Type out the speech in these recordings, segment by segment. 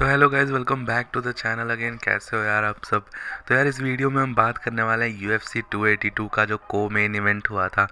तो hello guys, welcome back to the channel again. कैसे हो यार आप सब। तो यार इस वीडियो में हम बात करने वाले हैं UFC 282 का जो को मेन इवेंट हुआ था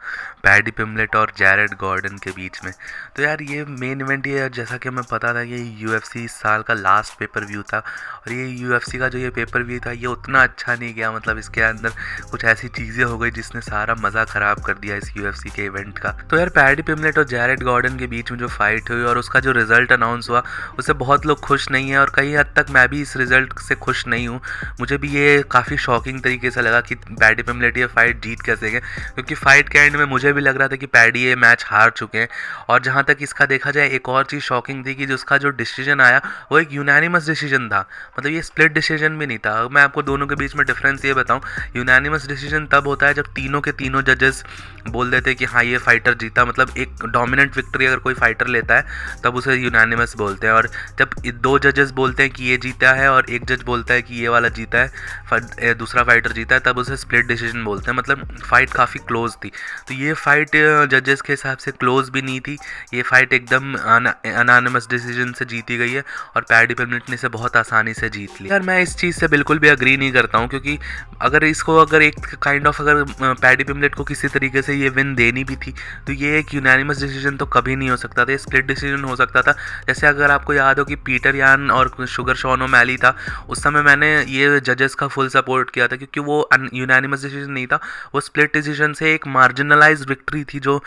पैडी पिमलेट और जैरेड गॉर्डन के बीच में। तो यार ये मेन इवेंट, ये जैसा कि हमें पता था कि UFC इस साल का लास्ट पेपर व्यू था, और ये UFC का जो ये पेपर व्यू था ये उतना अच्छा नहीं गया। मतलब इसके अंदर कुछ ऐसी चीज़ें हो गई जिसने सारा मज़ा ख़राब कर दिया इस UFC के इवेंट का। तो यार पैडी पिमलेट और जैरेड गॉर्डन के बीच में जो फाइट हुई और उसका जो रिजल्ट अनाउंस हुआ उससे बहुत लोग खुश नहीं है, और कई हद तक मैं भी इस रिज़ल्ट से खुश नहीं हूँ। मुझे भी ये काफ़ी शॉकिंग तरीके से लगा कि पैडी पिमलेट ये फाइट जीत कैसे गए, क्योंकि फाइट के एंड में मुझे भी लग रहा था कि पैडी ये मैच हार चुके हैं। और जहाँ तक इसका देखा जाए, एक और चीज़ शॉकिंग थी कि जो उसका जो डिसीजन आया वो एक यूनानिमस डिसीजन था। मतलब ये स्प्लिट डिसीजन भी नहीं था। मैं आपको दोनों के बीच में डिफरेंस ये बताऊँ, यूनानिमस डिसीजन तब होता है जब तीनों के तीनों जजेस बोल देते हैं कि हाँ ये फाइटर जीता। मतलब एक डोमिनेंट विक्ट्री अगर कोई फाइटर लेता है तब उसे यूनानिमस बोलते हैं, और जब दो जजेस बोलते हैं कि ये जीता है और एक जज बोलता है कि ये वाला जीता है, दूसरा फाइटर जीता है, तब उसे स्प्लिट डिसीजन बोलते हैं। मतलब फाइट काफ़ी क्लोज थी। तो ये फाइट जजेस के हिसाब से क्लोज भी नहीं थी। ये फाइट एकदम अनानिमस डिसीजन से जीती गई है, और पैडी पिमलेट ने इसे बहुत आसानी से जीत लिया। यार मैं इस चीज़ से बिल्कुल भी अग्री नहीं करता हूँ, क्योंकि अगर एक काइंड ऑफ अगर पैडी पिमलेट को किसी तरीके से ये विन देनी भी थी तो ये एक यूनानिमस डिसीजन तो कभी नहीं हो सकता था, ये स्प्लिट डिसीजन हो सकता था। जैसे अगर आपको याद हो कि पीटर यान और शुगर शॉन ओमैली था, उस समय मैंने ये जजेस का फुल सपोर्ट किया था, क्योंकि वो यूनानिमस डिसीजन नहीं था, वो स्प्लिट डिसीजन से एक मार्जिनलाइज विक्ट्री थी जो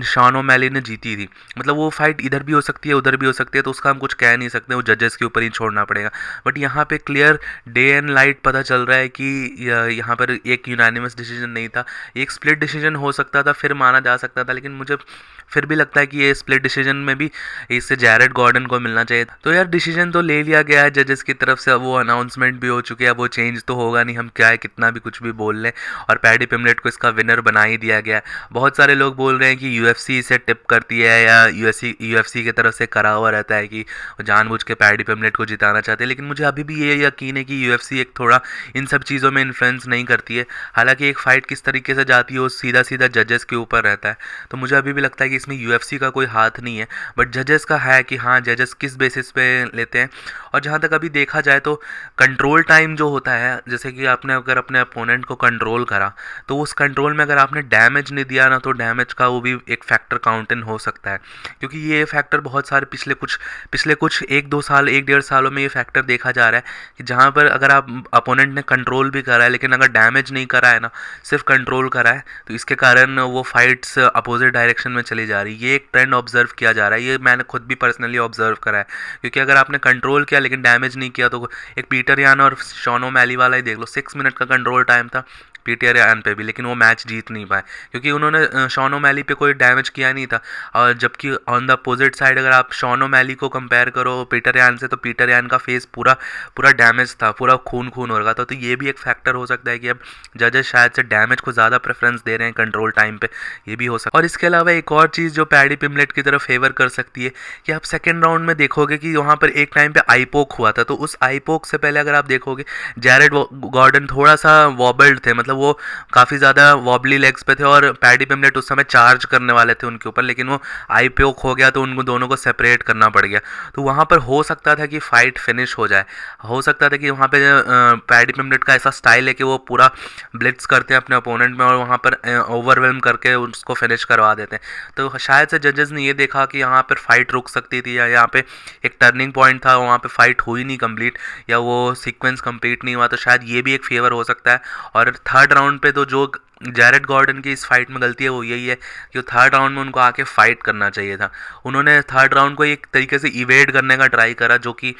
शॉन ओमैली ने जीती थी। मतलब वो फाइट इधर भी हो सकती है उधर भी हो सकती है, तो उसका हम कुछ कह नहीं सकते, वो जजेस के ऊपर ही छोड़ना पड़ेगा। बट यहाँ पे क्लियर डे एंड लाइट पता चल रहा है कि यहाँ पर एक यूनानिमस डिसीजन नहीं था, एक स्प्लिट डिसीजन हो सकता था, फिर माना जा सकता था। लेकिन मुझे फिर भी लगता है कि ये स्प्लिट डिसीजन में भी इससे जैरेड गॉर्डन को मिलना चाहिए। तो यार डिसीजन तो ले लिया गया है जजेस की तरफ से, अब वो अनाउंसमेंट भी हो चुकी है, वो चेंज तो होगा नहीं, हम क्या है कितना भी कुछ भी बोल लें। और पैडी पिमलेट को इसका विनर बना ही दिया गया है। बहुत सारे लोग बोल रहे हैं कि UFC इसे टिप करती है, या UFC की तरफ से करा हुआ रहता है कि वो जानबूझ के पैडी पिमलेट को जिताना चाहते हैं। लेकिन मुझे अभी भी ये यकीन है कि UFC एक थोड़ा इन सब चीज़ों में इन्फ्लुएंस नहीं करती है। हालांकि एक फ़ाइट किस तरीके से जाती है वो सीधा सीधा जजेस के ऊपर रहता है। तो मुझे अभी भी लगता है कि इसमें UFC का कोई हाथ नहीं है, बट जजेस का है कि हाँ जजेस किस बेसिस पे लेते हैं। और जहाँ तक अभी देखा जाए तो कंट्रोल टाइम जो होता है, जैसे कि आपने अगर अपने अपोनेंट को कंट्रोल करा तो उस कंट्रोल में अगर आपने डैमेज नहीं दिया ना, तो डैमेज का वो भी एक फैक्टर काउंट इन हो सकता है। क्योंकि ये फैक्टर बहुत सारे पिछले कुछ एक दो साल एक डेढ़ सालों में ये फैक्टर देखा जा रहा है कि जहाँ पर अगर आप अपोनेंट ने कंट्रोल भी करा है लेकिन अगर डैमेज नहीं करा है ना, सिर्फ कंट्रोल करा है, तो इसके कारण वो फाइट्स अपोजिट डायरेक्शन में चली जा रही है। ये एक ट्रेंड ऑब्जर्व किया जा रहा है, ये मैंने खुद भी पर्सनली ऑब्जर्व करा है। क्योंकि अगर आपने कंट्रोल किया लेकिन डैमेज नहीं किया, तो एक पीटर यान और शॉन ओमैली वाला ही देख लो, 6 मिनट का कंट्रोल टाइम था पीटर यान पे भी, लेकिन वो मैच जीत नहीं पाए क्योंकि उन्होंने शॉन ओमैली पे कोई डैमेज किया नहीं था। और जबकि ऑन द अपोजिट साइड अगर आप शॉन ओमैली को कंपेयर करो पीटर यान से, तो पीटर यान का फेस पूरा पूरा डैमेज था, पूरा खून खून हो रहा था। तो ये भी एक फैक्टर हो सकता है कि अब जजेस शायद से डैमेज को ज़्यादा प्रेफरेंस दे रहे हैं कंट्रोल टाइम पे, ये भी हो सकता है। और इसके अलावा एक और चीज़ जो पैडी पिमलेट की तरफ फेवर कर सकती है कि आप सेकेंड राउंड में देखोगे कि वहाँ पर एक टाइम पे आईपोक हुआ था, तो उस आईपोक से पहले अगर आप देखोगे जैरेड गॉर्डन थोड़ा सा वॉबल्ड थे, मतलब वो काफ़ी ज़्यादा वॉबली लेग्स पे थे, और पैडी पिमलेट उस समय चार्ज करने वाले थे उनके ऊपर, लेकिन वो आईपोक हो गया तो उनको दोनों को सेपरेट करना पड़ गया। तो वहाँ पर हो सकता था कि फाइट फिनिश हो जाए, हो सकता था कि वहाँ पे पैडी पिमलेट का ऐसा स्टाइल है कि वो पूरा ब्लिट्स करते हैं अपने अपोनेंट में और वहाँ पर ओवरवेलम करके उसको फिनिश करवा देते हैं। तो शायद से जजेस ने ये देखा कि यहाँ पर फाइट रुक सकती थी, या यहाँ पे एक टर्निंग पॉइंट था, वहाँ पे फाइट हुई नहीं कंप्लीट, या वो सीक्वेंस कंप्लीट नहीं हुआ, तो शायद ये भी एक फेवर हो सकता है। और थर्ड राउंड पे तो जो जैरेड गॉर्डन की इस फाइट में गलती है वो यही है कि थर्ड राउंड में उनको आके फाइट करना चाहिए था। उन्होंने थर्ड राउंड को एक तरीके से इवेड करने का ट्राई करा, जो कि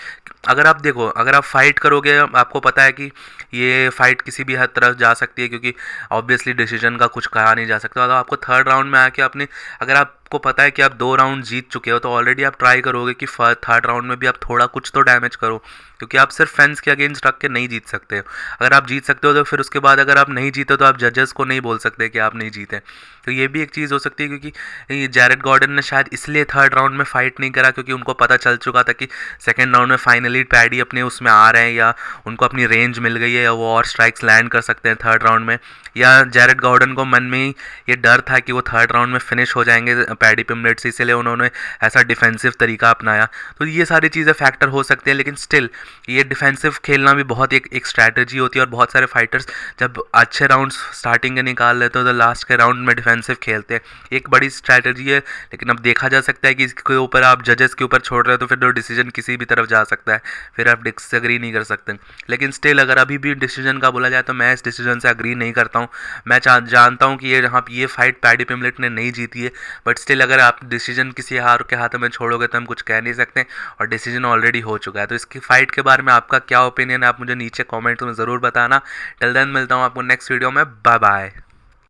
अगर आप देखो, अगर आप फाइट करोगे, आपको पता है कि ये फाइट किसी भी हद तरफ जा सकती है, क्योंकि ऑब्वियसली डिसीजन का कुछ कहा नहीं जा सकता। अगर आपको थर्ड राउंड में आके अपने, अगर आपको पता है कि आप 2 राउंड जीत चुके हो, तो ऑलरेडी आप ट्राई करोगे कि थर्ड राउंड में भी आप थोड़ा कुछ तो डैमेज करो, क्योंकि आप सिर्फ फैंस के अगेंस्ट रख के नहीं जीत सकते हो। अगर आप जीत सकते हो तो फिर उसके बाद अगर आप नहीं जीते तो आप जजेस को नहीं नहीं बोल सकते कि आप नहीं जीते। तो ये भी एक चीज़ हो सकती है, क्योंकि ये जैरेड गॉर्डन ने शायद इसलिए थर्ड राउंड में फाइट नहीं करा, क्योंकि उनको पता चल चुका था कि सेकेंड राउंड में फाइनली पैडी अपने उसमें आ रहे हैं, या उनको अपनी रेंज मिल गई है, या वो और स्ट्राइक्स लैंड कर सकते हैं थर्ड राउंड में, या जैरेड गॉर्डन को मन में ही ये डर था कि वो थर्ड राउंड में फिनिश हो जाएंगे पैडी पिमलेट से, इसीलिए उन्होंने ऐसा डिफेंसिव तरीका अपनाया। तो ये सारी चीज़ें फैक्टर हो सकते हैं, लेकिन स्टिल ये डिफेंसिव खेलना भी बहुत एक स्ट्रैटेजी होती है, और बहुत सारे फाइटर्स जब अच्छे राउंड्स स्टार्टिंग के निकाल लेते हो तो लास्ट के राउंड में डिफेंसिव खेलते हैं, एक बड़ी स्ट्रैटेजी है। लेकिन अब देखा जा सकता है कि इसके ऊपर आप जजेस के ऊपर छोड़ रहे हो तो फिर डिसीजन किसी भी तरफ जा सकता है, फिर आप डिसएग्री नहीं कर सकते। लेकिन स्टिल अगर अभी भी डिसीजन का बोला जाए तो मैं इस डिसीजन से अग्री नहीं करता हूँ। मैं जानता हूँ कि ये फाइट पैडी पिमलेट ने नहीं जीती है, बट स्टिल अगर आप डिसीजन किसी हार के हाथ में छोड़ोगे तो हम कुछ कह नहीं सकते, और डिसीजन ऑलरेडी हो चुका है। तो इसकी फाइट के बारे में आपका क्या ओपिनियन है, आप मुझे नीचे कॉमेंट्स में ज़रूर बताना। टिल देन मिलता हूँ आपको नेक्स्ट वीडियो में। Bye bye.